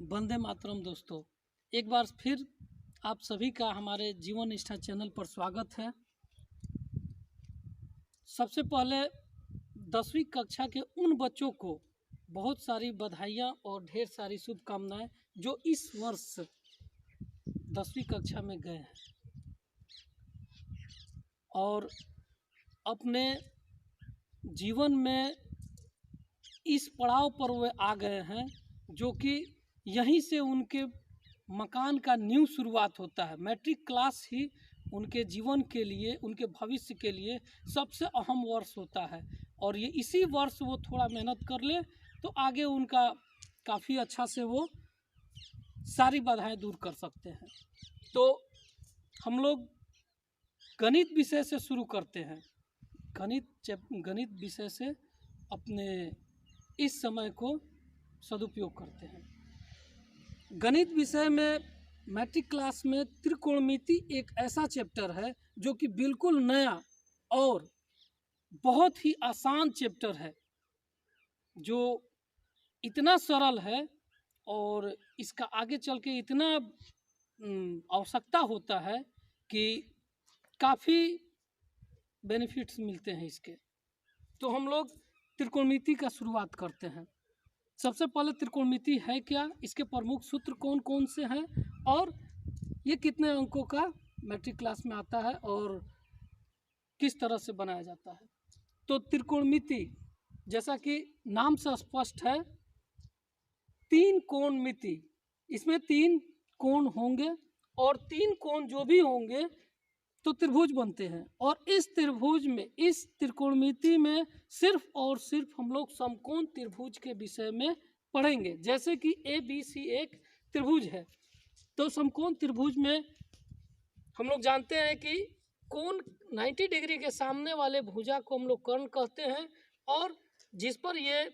वंदे मातरम दोस्तों, एक बार फिर आप सभी का हमारे जीवन निष्ठा चैनल पर स्वागत है। सबसे पहले 10वीं कक्षा के उन बच्चों को बहुत सारी बधाइयाँ और ढेर सारी शुभकामनाएं जो इस वर्ष 10वीं कक्षा में गए हैं और अपने जीवन में इस पड़ाव पर वे आ गए हैं जो कि यहीं से उनके मकान का न्यू शुरुआत होता है। मैट्रिक क्लास ही उनके जीवन के लिए, उनके भविष्य के लिए सबसे अहम वर्ष होता है और ये इसी वर्ष वो थोड़ा मेहनत कर ले तो आगे उनका काफ़ी अच्छा से वो सारी बाधाएं दूर कर सकते हैं। तो हम लोग गणित विषय से शुरू करते हैं। गणित विषय से अपने इस समय को सदुपयोग करते हैं। गणित विषय में मैट्रिक क्लास में त्रिकोणमिति एक ऐसा चैप्टर है जो कि बिल्कुल नया और बहुत ही आसान चैप्टर है, जो इतना सरल है और इसका आगे चल के इतना आवश्यकता होता है कि काफ़ी बेनिफिट्स मिलते हैं इसके। तो हम लोग त्रिकोणमिति का शुरुआत करते हैं। सबसे पहले त्रिकोणमिति है क्या, इसके प्रमुख सूत्र कौन कौन से हैं और ये कितने अंकों का मैट्रिक क्लास में आता है और किस तरह से बनाया जाता है। तो त्रिकोणमिति जैसा कि नाम से स्पष्ट है, तीन कोणमिति। इसमें तीन कोण होंगे और तीन कोण जो भी होंगे तो त्रिभुज बनते हैं और इस त्रिभुज में, इस त्रिकोणमिति में सिर्फ और सिर्फ हम लोग समकोण त्रिभुज के विषय में पढ़ेंगे। जैसे कि ABC एक त्रिभुज है, तो समकोण त्रिभुज में हम लोग जानते हैं कि कोण 90 डिग्री के सामने वाले भुजा को हम लोग कर्ण कहते हैं और जिस पर ये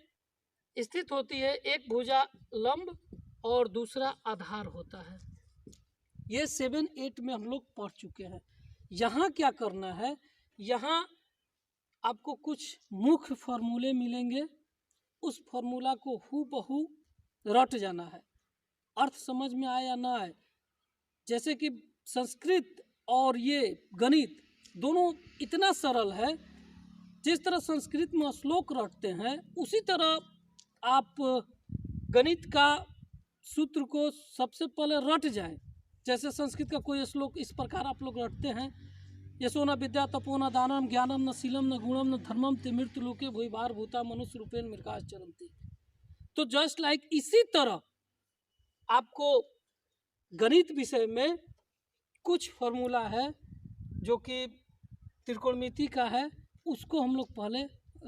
स्थित होती है, एक भुजा लंब और दूसरा आधार होता है। ये 7-8 में हम लोग पढ़ चुके हैं। यहाँ क्या करना है, यहाँ आपको कुछ मुख्य फॉर्मूले मिलेंगे, उस फॉर्मूला को हूबहू रट जाना है, अर्थ समझ में आए या ना आए। जैसे कि संस्कृत और ये गणित दोनों इतना सरल है, जिस तरह संस्कृत में श्लोक रटते हैं उसी तरह आप गणित का सूत्र को सबसे पहले रट जाएं। जैसे संस्कृत का कोई श्लोक इस प्रकार आप लोग रटते हैं, यशो न विद्या तपो न दानम ज्ञानम न शीलम न गुणम न धर्मम ते मृत्यु लोके भूभार भूता मनुष्य रूपेण मृगास चरन्ति। तो जस्ट लाइक इसी तरह आपको गणित विषय में कुछ फॉर्मूला है जो कि त्रिकोणमिति का है, उसको हम लोग पहले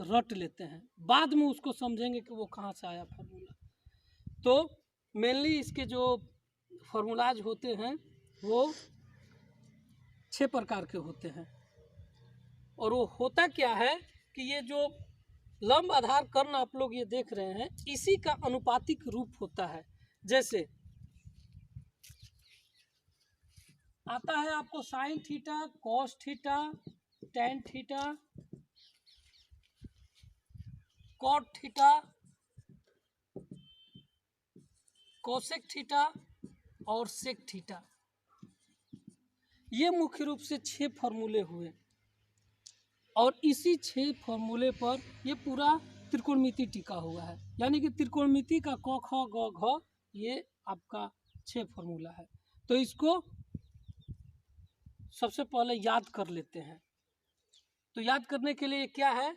रट लेते हैं, बाद में उसको समझेंगे कि वो कहाँ से आया फॉर्मूला। तो मेनली इसके जो फॉर्मूलाज होते हैं वो 6 प्रकार के होते हैं और वो होता क्या है कि ये जो लंब आधार कर्ण आप लोग ये देख रहे हैं, इसी का अनुपातिक रूप होता है। जैसे आता है आपको sine theta, cos theta, tan theta, cot theta, cosec theta और सेक थीटा। ये मुख्य रूप से 6 फॉर्मूले हुए और इसी 6 फॉर्मूले पर ये पूरा त्रिकोणमिति टिका हुआ है। यानी कि त्रिकोणमिति का क ख ग घ ये आपका 6 फॉर्मूला है। तो इसको सबसे पहले याद कर लेते हैं। तो याद करने के लिए क्या है,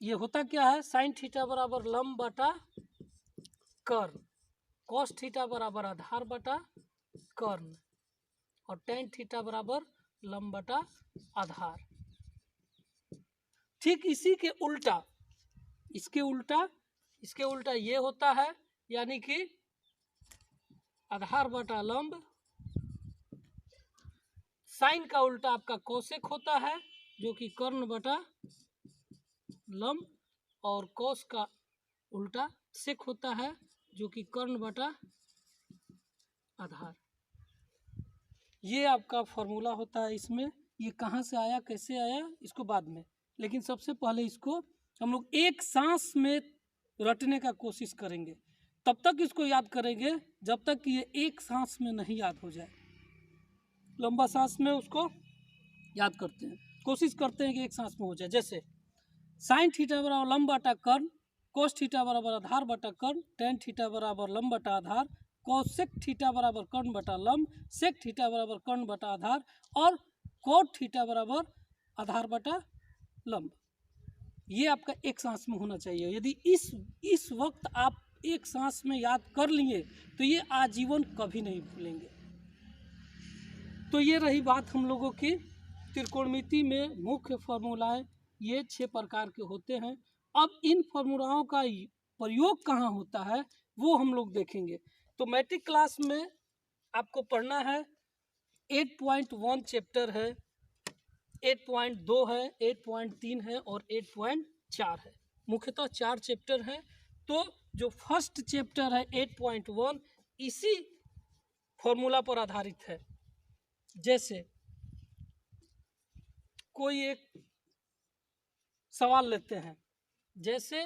ये होता क्या है, साइन थीटा बराबर लंब बटा कर्ण, कॉस थीटा बराबर आधार बटा कर्ण और टेन थीटा बराबर लंब बटा आधार। ठीक इसी के उल्टा, इसके उल्टा ये होता है, यानी कि आधार बटा लंब। साइन का उल्टा आपका कोसेक होता है जो कि कर्ण बटा लंब और कॉस का उल्टा सेक होता है जो कि कर्ण बटा आधार। ये आपका फॉर्मूला होता है। इसमें ये कहाँ से आया, कैसे आया, इसको बाद में, लेकिन सबसे पहले इसको हम लोग एक सांस में रटने का कोशिश करेंगे। तब तक इसको याद करेंगे जब तक कि ये एक सांस में नहीं याद हो जाए। लंबा सांस में उसको याद करते हैं, कोशिश करते हैं कि एक सांस में हो जाए। जैसे साइन थीटा बराबर लंब बटा कर्ण, कोस थीटा बराबर आधार बटा कर्ण, टेन थीटा बराबर लंब बटा आधार, कोसेक थीटा बराबर कर्ण बटा लंब, सेक थीटा बराबर कर्ण बटा आधार और कोट थीटा बराबर आधार बटा लंब। ये आपका एक सांस में होना चाहिए। यदि इस वक्त आप एक सांस में याद कर लिए तो ये आजीवन कभी नहीं भूलेंगे। तो ये रही बात हम लोगों की त्रिकोणमिति में मुख्य फॉर्मूलाएं, ये 6 प्रकार के होते हैं। अब इन फॉर्मूलाओं का प्रयोग कहाँ होता है वो हम लोग देखेंगे। तो मैट्रिक क्लास में आपको पढ़ना है 8.1 चैप्टर है, 8.2 है, 8.3 है और 8.4 है। मुख्यतः 4 चैप्टर हैं। तो जो फर्स्ट चैप्टर है 8.1 इसी फॉर्मूला पर आधारित है। जैसे कोई एक सवाल लेते हैं, जैसे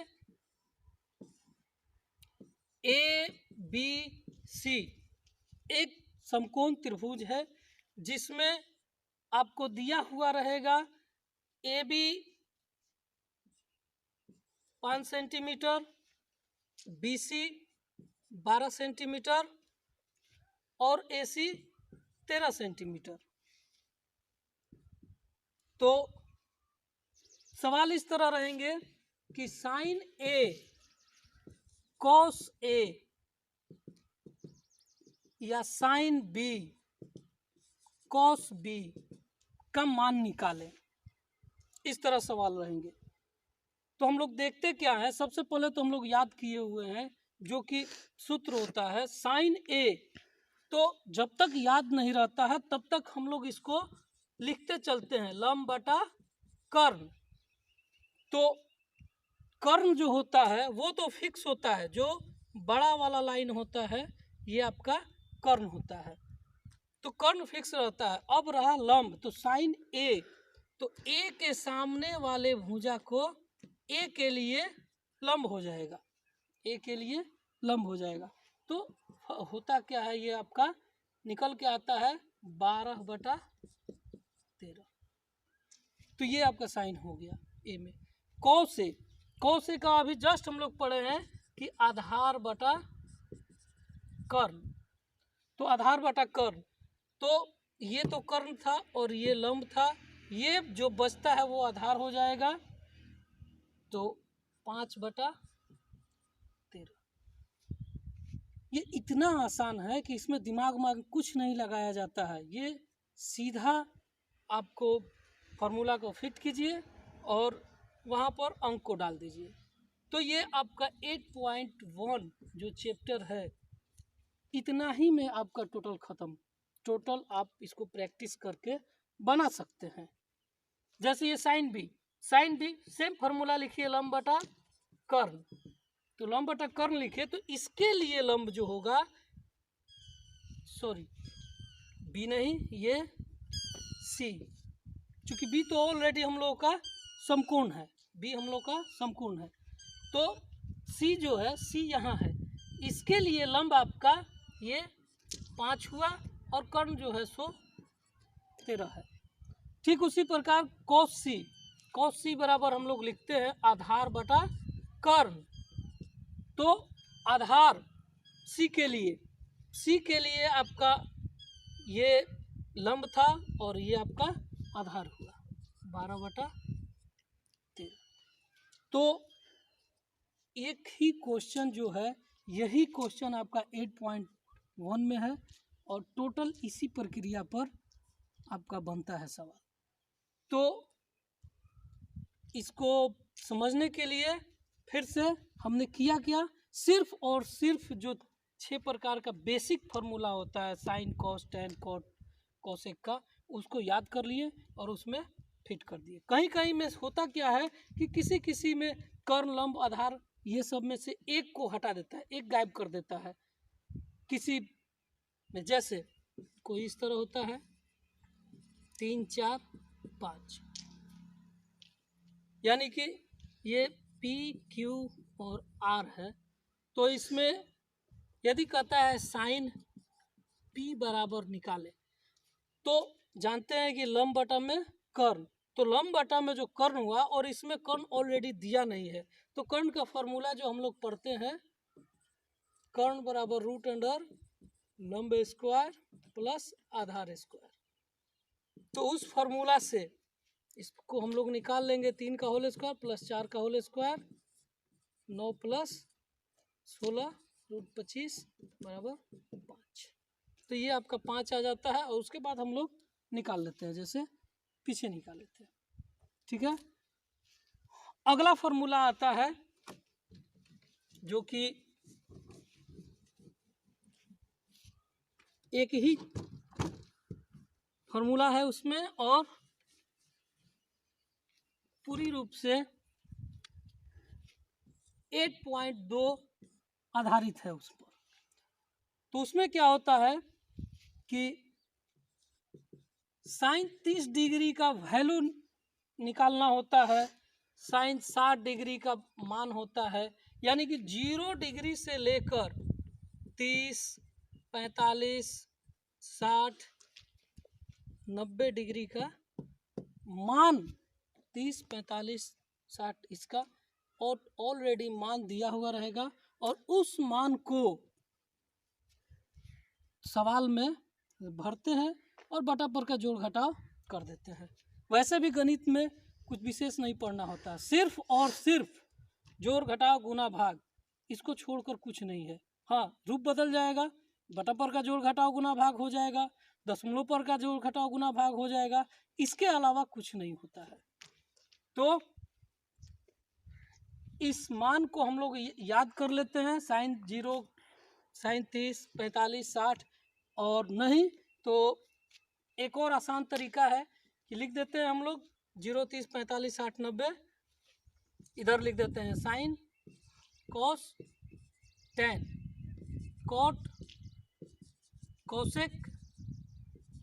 ABC एक समकोण त्रिभुज है जिसमें आपको दिया हुआ रहेगा AB 5 सेंटीमीटर, BC 12 सेंटीमीटर और AC 13 सेंटीमीटर। तो सवाल इस तरह रहेंगे कि साइन A कॉस A या साइन B कॉस B का मान निकालें। इस तरह सवाल रहेंगे। तो हम लोग देखते क्या है, सबसे पहले तो हम लोग याद किए हुए हैं जो कि सूत्र होता है साइन A। तो जब तक याद नहीं रहता है तब तक हम लोग इसको लिखते चलते हैं लंब बटा कर्ण। तो कर्ण जो होता है वो तो फिक्स होता है, जो बड़ा वाला लाइन होता है ये आपका कर्ण होता है, तो कर्ण फिक्स रहता है। अब रहा लंब, तो साइन A, तो A के सामने वाले भुजा को A के लिए लंब हो जाएगा, A के लिए लंब हो जाएगा। तो होता क्या है, ये आपका निकल के आता है 12/13। तो ये आपका साइन हो गया A में। कॉस A का अभी जस्ट हम लोग पढ़े हैं कि आधार बटा कर्ण, तो आधार बटा कर्ण, तो ये तो कर्ण था और ये लंब था, ये जो बचता है वो आधार हो जाएगा, तो 5/13। ये इतना आसान है कि इसमें दिमाग में कुछ नहीं लगाया जाता है, ये सीधा आपको फार्मूला को फिट कीजिए और वहाँ पर अंक को डाल दीजिए। तो ये आपका 8.1 जो चैप्टर है इतना ही में आपका टोटल ख़त्म। टोटल आप इसको प्रैक्टिस करके बना सकते हैं। जैसे ये साइन बी सेम फार्मूला लिखिए लंब बटा कर्ण, तो लंब बटा कर्ण लिखिए, तो इसके लिए लंब जो होगा, सॉरी बी नहीं ये सी, चूँकि बी तो ऑलरेडी हम लोगों का समकोण है, बी हम लोग का समकोण है, तो सी जो है सी यहाँ है, इसके लिए लंब आपका ये 5 हुआ और कर्ण जो है सो 13 है। ठीक उसी प्रकार कॉस सी बराबर हम लोग लिखते हैं आधार बटा कर्ण। तो आधार सी के लिए आपका ये लंब था और ये आपका आधार हुआ 12/13। तो एक ही क्वेश्चन जो है, यही क्वेश्चन आपका 8.1 में है और टोटल इसी प्रक्रिया पर आपका बनता है सवाल। तो इसको समझने के लिए फिर से हमने किया क्या, सिर्फ और सिर्फ जो 6 प्रकार का बेसिक फार्मूला होता है sine cos tan cot cosec का, उसको याद कर लिए और उसमें फिट कर दिए। कहीं कहीं में होता क्या है कि किसी में कर्ण लंब आधार ये सब में से एक को हटा देता है, एक गायब कर देता है किसी में, जैसे कोई इस तरह होता है 3 4 5, यानी कि ये P Q और R है, तो इसमें यदि कहता है साइन P बराबर निकाले, तो जानते हैं कि लंब बटा में कर्ण, तो लंब बटा में जो कर्ण हुआ और इसमें कर्ण ऑलरेडी दिया नहीं है, तो कर्ण का फॉर्मूला जो हम लोग पढ़ते हैं, कर्ण बराबर रूट अंडर लंब स्क्वायर प्लस आधार स्क्वायर। तो उस फॉर्मूला से इसको हम लोग निकाल लेंगे, 3 का होल स्क्वायर प्लस 4 का होल स्क्वायर, 9 प्लस 16 रूट 25 बराबर 5। तो ये आपका 5 आ जाता है, और उसके बाद हम लोग निकाल लेते हैं, जैसे पीछे निकाल लेते हैं। ठीक है, अगला फॉर्मूला आता है जो कि एक ही फॉर्मूला है उसमें, और पूरी रूप से 8.2 आधारित है उस पर। तो उसमें क्या होता है कि साइन 30 डिग्री का वैल्यू निकालना होता है, साइन 60 डिग्री का मान होता है, यानी कि 0 डिग्री से लेकर 30, 45, 60, 90 डिग्री का मान, 30, 45, 60 इसका और ऑलरेडी मान दिया हुआ रहेगा, और उस मान को सवाल में भरते हैं और बटा पर का जोड़ घटाव कर देते हैं। वैसे भी गणित में कुछ विशेष नहीं पढ़ना होता, सिर्फ और सिर्फ जोड़ घटाव गुना भाग, इसको छोड़कर कुछ नहीं है। हाँ, रूप बदल जाएगा, बटा पर का जोड़ घटाव गुना भाग हो जाएगा, दशमलव पर का जोड़ घटाव गुना भाग हो जाएगा, इसके अलावा कुछ नहीं होता है। तो इस मान को हम लोग याद कर लेते हैं, साइन 0, साइन 30, 45, 60, और नहीं तो एक और आसान तरीका है कि लिख देते हैं हम लोग 0, 30, 45, 60, 90, इधर लिख देते हैं sine cos tan cot cosec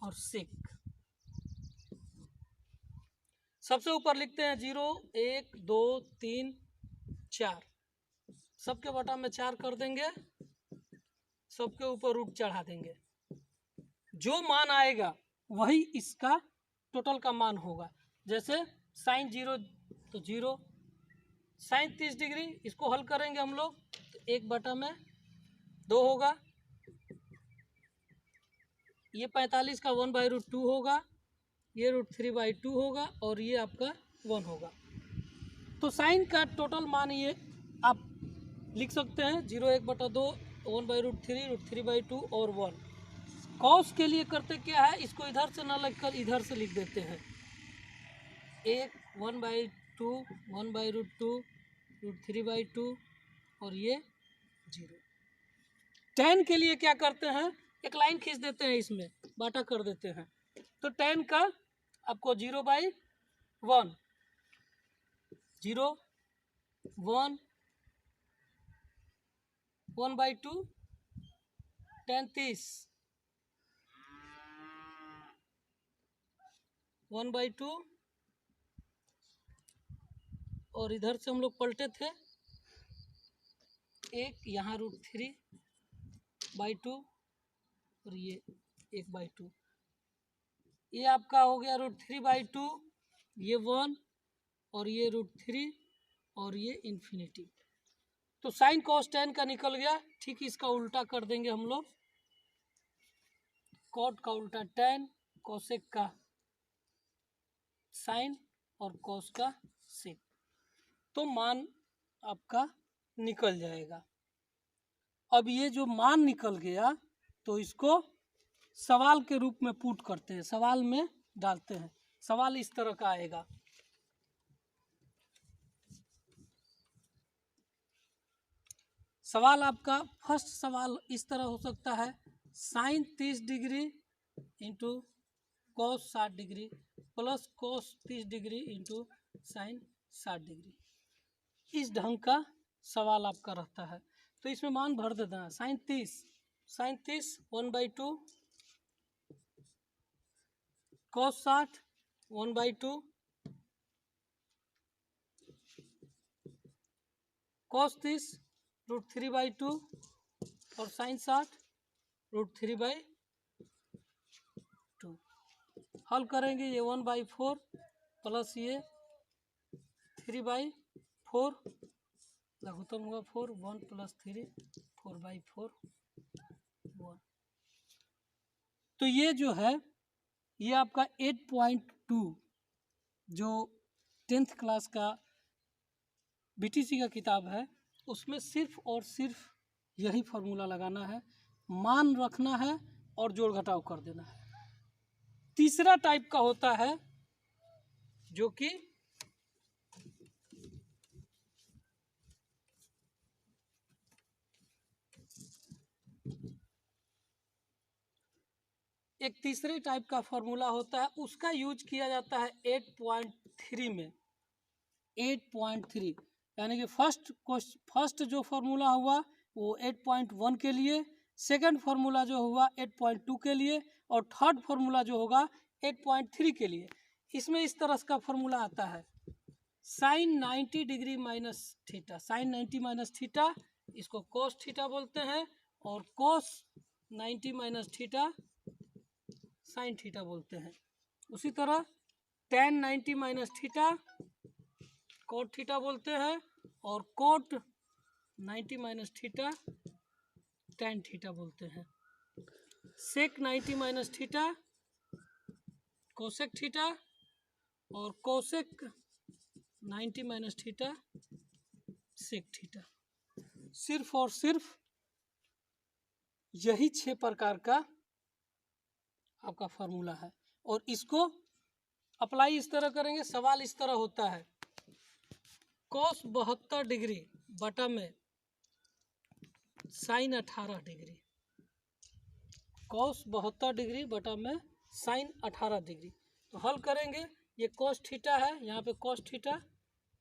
और सेक। सबसे ऊपर लिखते हैं 0, 1, 2, 3, 4, सबके बटा में 4 कर देंगे, सबके ऊपर रूट चढ़ा देंगे, जो मान आएगा वही इसका टोटल का मान होगा। जैसे साइन 0 तो 0, साइन 30 डिग्री इसको हल करेंगे हम लोग तो 1 बटा में 2 होगा, ये 45 का 1/√2 होगा, ये √3/2 होगा, और ये आपका 1 होगा। तो साइन का टोटल मान ये आप लिख सकते हैं 0, 1 बटा 2, 1/√3, √3/2 और 1। कॉस के लिए करते क्या है, इसको इधर से ना लिखकर इधर से लिख देते हैं, 1 1/2, 1/√2, √3/2 और ये 0। tan के लिए क्या करते हैं, एक लाइन खींच देते हैं, इसमें बाटा कर देते हैं, तो tan का आपको 0/1, 0, 1, 1/2, tan 30, 1/2, और इधर से हम लोग पलटे थे, एक यहाँ √3/2 और ये 1/2, ये आपका हो गया √3/2, ये 1 और ये √3 और ये इन्फिनिटी। तो साइन कॉस टेन का निकल गया। ठीक इसका उल्टा कर देंगे हम लोग, कॉट का उल्टा टेन, कोसेक का साइन और कॉस का सेक, तो मान आपका निकल जाएगा। अब ये जो मान निकल गया तो इसको सवाल के रूप में पुट करते हैं, सवाल में डालते हैं। सवाल इस तरह का आएगा, सवाल आपका फर्स्ट सवाल इस तरह हो सकता है, sine 30 degree into cos 60 degree plus cos 30 degree into sine 60 degree, इस ढंग का सवाल आपका रहता है। तो इसमें मान भर देना है, साइन 30 1/2, कॉस 60 1/2, कॉस 30 √3/2 और साइन 60 √3/2। हल करेंगे ये 1/4 प्लस ये 3/4 लघुत्तम हुआ 4 1 + 3 4/4 1। तो ये जो है ये आपका 8.2 जो 10th क्लास का बीटीसी का किताब है उसमें सिर्फ और सिर्फ यही फार्मूला लगाना है, मान रखना है और जोड़ घटाव कर देना है। तीसरा टाइप का होता है जो कि एक तीसरे टाइप का फार्मूला होता है, उसका यूज किया जाता है 8.3 में। 8.3 यानी कि फर्स्ट जो फार्मूला हुआ वो 8.1 के लिए, सेकंड फार्मूला जो हुआ 8.2 के लिए और थर्ड फार्मूला जो होगा 8.3 के लिए। इसमें इस तरह का फार्मूला आता है sine 90 degree minus theta, sine 90 minus theta इसको कोस थीटा बोलते हैं और cos 90 minus theta sine theta बोलते हैं। उसी तरह tan 90 minus theta cot theta बोलते हैं और cot 90 minus theta tan theta बोलते हैं। Sec 90 minus theta cosec theta और cosec 90 minus theta sec theta. सिर्फ और सिर्फ यही 6 प्रकार का आपका फार्मूला है और इसको अप्लाई इस तरह करेंगे। सवाल इस तरह होता है cos 72 डिग्री बटा में साइन 18 डिग्री, cos 72 डिग्री बटा में साइन 18 डिग्री। तो हल करेंगे, ये cos थीटा है, यहाँ पे cos थीटा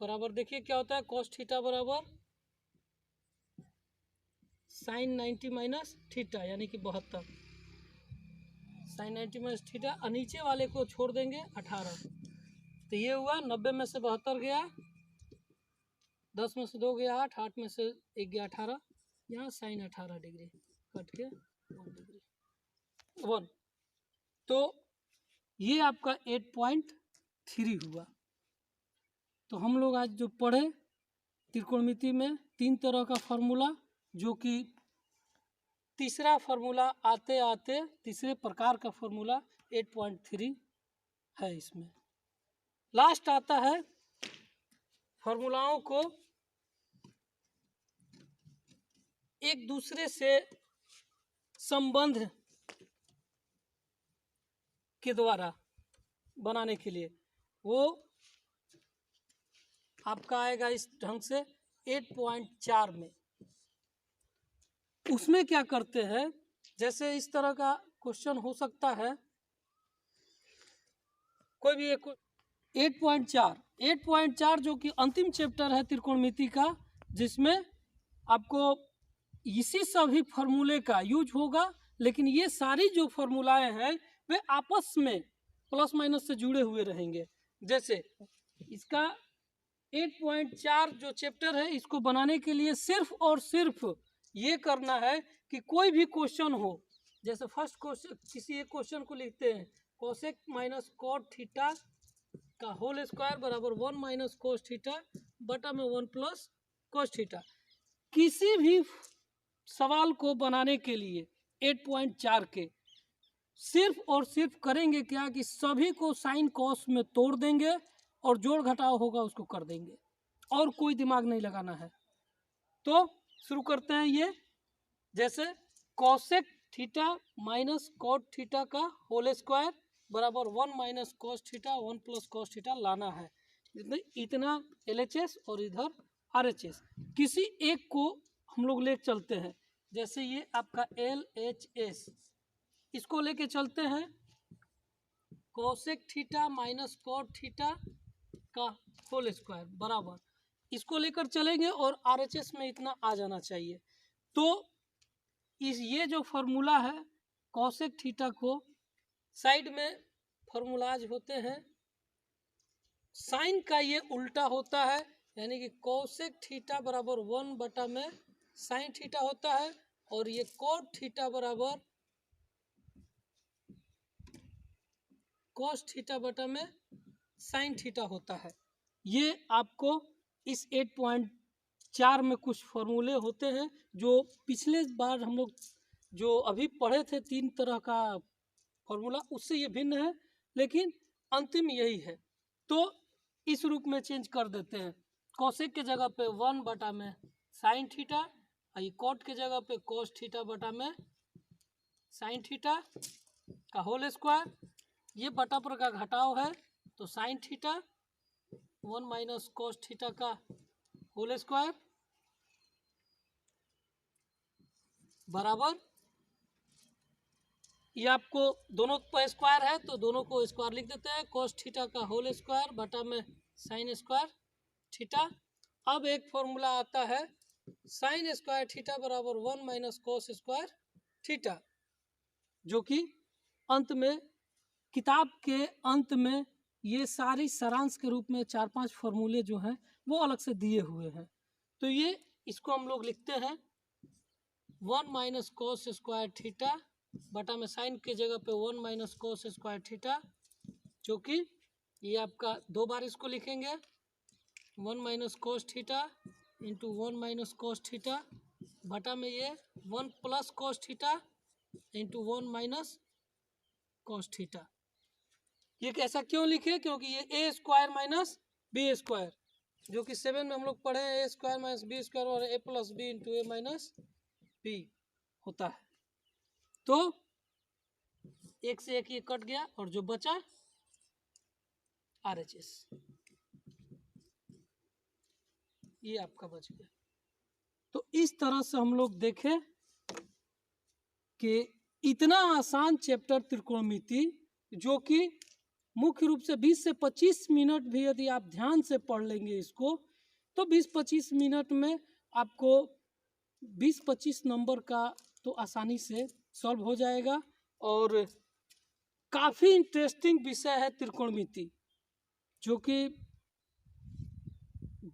बराबर देखिए क्या होता है, cos थीटा बराबर साइन 90 माइनस थीटा यानी कि 72, साइन 90 माइनस थीटा और नीचे वाले को छोड़ देंगे 18। तो ये हुआ 90 में से 72 गया, 10 में से 2 गया 8, 8 में से 1 गया 18, यहाँ साइन 18 डिग्री कट के 1 डिग्री 1। तो ये आपका 8.3 हुआ। तो हम लोग आज जो पढ़े त्रिकोणमिति में 3 तरह का फार्मूला, जो कि तीसरा फार्मूला आते आते तीसरे प्रकार का फार्मूला 8.3 है। इसमें लास्ट आता है फार्मूलाओं को एक दूसरे से संबंध के द्वारा बनाने के लिए, वो आपका आएगा इस ढंग से 8.4 में। उसमें क्या करते हैं, जैसे इस तरह का क्वेश्चन हो सकता है कोई भी एक 8.4 जो कि अंतिम चैप्टर है त्रिकोणमिति का, जिसमें आपको इसी सभी फार्मूले का यूज होगा, लेकिन ये सारी जो फार्मूलाएं हैं वे आपस में प्लस माइनस से जुड़े हुए रहेंगे। जैसे इसका 8.4 जो चैप्टर है, इसको बनाने के लिए सिर्फ और सिर्फ ये करना है कि कोई भी क्वेश्चन हो, जैसे फर्स्ट क्वेश्चन किसी एक क्वेश्चन को लिखते हैं कोसेक माइनस कॉट थीटा का होल स्क्वायर बराबर 1 माइनस कोस थीटा बटा में 1 प्लस कोस थीटा। किसी भी सवाल को बनाने के लिए 8.4 के सिर्फ और सिर्फ करेंगे क्या कि सभी को साइन कॉस में तोड़ देंगे और जोड़ घटाव होगा उसको कर देंगे, और कोई दिमाग नहीं लगाना है। तो शुरू करते हैं। ये जैसे cosec theta minus cot theta का होल स्क्वायर बराबर 1 minus cos theta 1 plus cos theta लाना है। इतना LHS और इधर RHS, किसी एक को हम लोग ले चलते हैं। जैसे ये आपका LHS, इसको लेके चलते हैं cosec theta minus cot theta का होल स्क्वायर बराबर, इसको लेकर चलेंगे और RHS में इतना आ जाना चाहिए। तो ये जो फार्मूला है कोसेक थीटा को साइड में फार्मूलाज होते हैं, साइन का ये उल्टा होता है, यानी कि कोसेक थीटा बराबर 1 बटा में साइन थीटा होता है और ये cot थीटा बराबर cos थीटा बटा में sin थीटा होता है। ये आपको इस 8.4 में कुछ फॉर्मूले होते हैं जो पिछले बार हम लोग जो अभी पढ़े थे 3 तरह का फॉर्मूला, उससे ये भिन्न है, लेकिन अंतिम यही है। तो इस रूप में चेंज कर देते हैं। कोसेक के जगह पे 1 बटा में साइन थीटा, और कॉट के जगह पे कोस थीटा बटा में साइन थीटा का होल स्क्वायर। ये बटा पर का घटाव है, तो sine theta 1 minus cos theta का होल स्क्वायर बराबर, ये आपको दोनों पर स्क्वायर है तो दोनों को स्क्वायर लिख देते हैं, कोस थीटा का होल स्क्वायर बटा में साइन स्क्वायर थीटा। अब एक फॉर्मूला आता है साइन स्क्वायर थीटा बराबर 1 माइनस कोस स्क्वायर थीटा, जो कि अंत में किताब के अंत में ये सारी सारांश के रूप में 4-5 फॉर्मूले जो हैं वो अलग से दिए हुए हैं। तो ये इसको हम लोग लिखते हैं 1 माइनस कोस स्क्वायर थीटा बटा में साइन के जगह पे 1 माइनस कोस स्क्वायर थीटा, जो कि ये आपका 2 बार इसको लिखेंगे 1 minus cos theta into 1 minus cos theta बटा में ये 1 plus cos theta into 1 minus cos theta. ये ऐसा क्यों लिखे? क्योंकि ये ए स्क्वायर माइनस बी स्क्वायर, जो कि 7 में हम लोग पढ़े हैं, ए स्क्वायर माइनस बी स्क्वायर और ए प्लस बी इंटू ए माइनस बी होता है। तो एक से एक ये कट गया और जो बचा RHS, ये आपका बच गया। तो इस तरह से हम लोग देखें कि इतना आसान चैप्टर त्रिकोणमिति, जो कि मुख्य रूप से 20 से 25 मिनट भी यदि आप ध्यान से पढ़ लेंगे इसको, तो 20-25 मिनट में आपको 20-25 नंबर का तो आसानी से सॉल्व हो जाएगा। और काफ़ी इंटरेस्टिंग विषय है त्रिकोणमिति, जो कि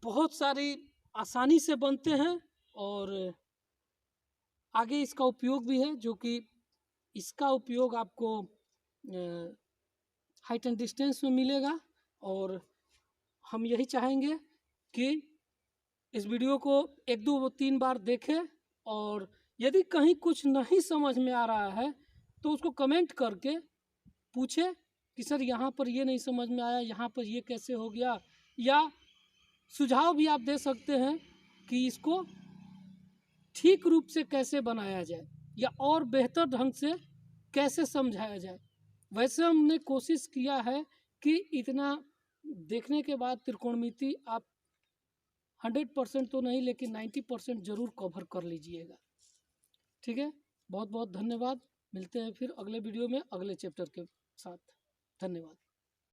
बहुत सारी आसानी से बनते हैं और आगे इसका उपयोग भी है, जो कि इसका उपयोग आपको हाइट एंड डिस्टेंस में मिलेगा। और हम यही चाहेंगे कि इस वीडियो को 1-2-3 बार देखें, और यदि कहीं कुछ नहीं समझ में आ रहा है तो उसको कमेंट करके पूछे कि सर यहाँ पर ये नहीं समझ में आया, यहाँ पर ये कैसे हो गया, या सुझाव भी आप दे सकते हैं कि इसको ठीक रूप से कैसे बनाया जाए या और बेहतर ढंग से कैसे समझाया जाए। वैसे हमने कोशिश किया है कि इतना देखने के बाद त्रिकोणमिति आप 100% तो नहीं, लेकिन 90% जरूर कवर कर लीजिएगा। ठीक है, बहुत बहुत धन्यवाद। मिलते हैं फिर अगले वीडियो में अगले चैप्टर के साथ। धन्यवाद।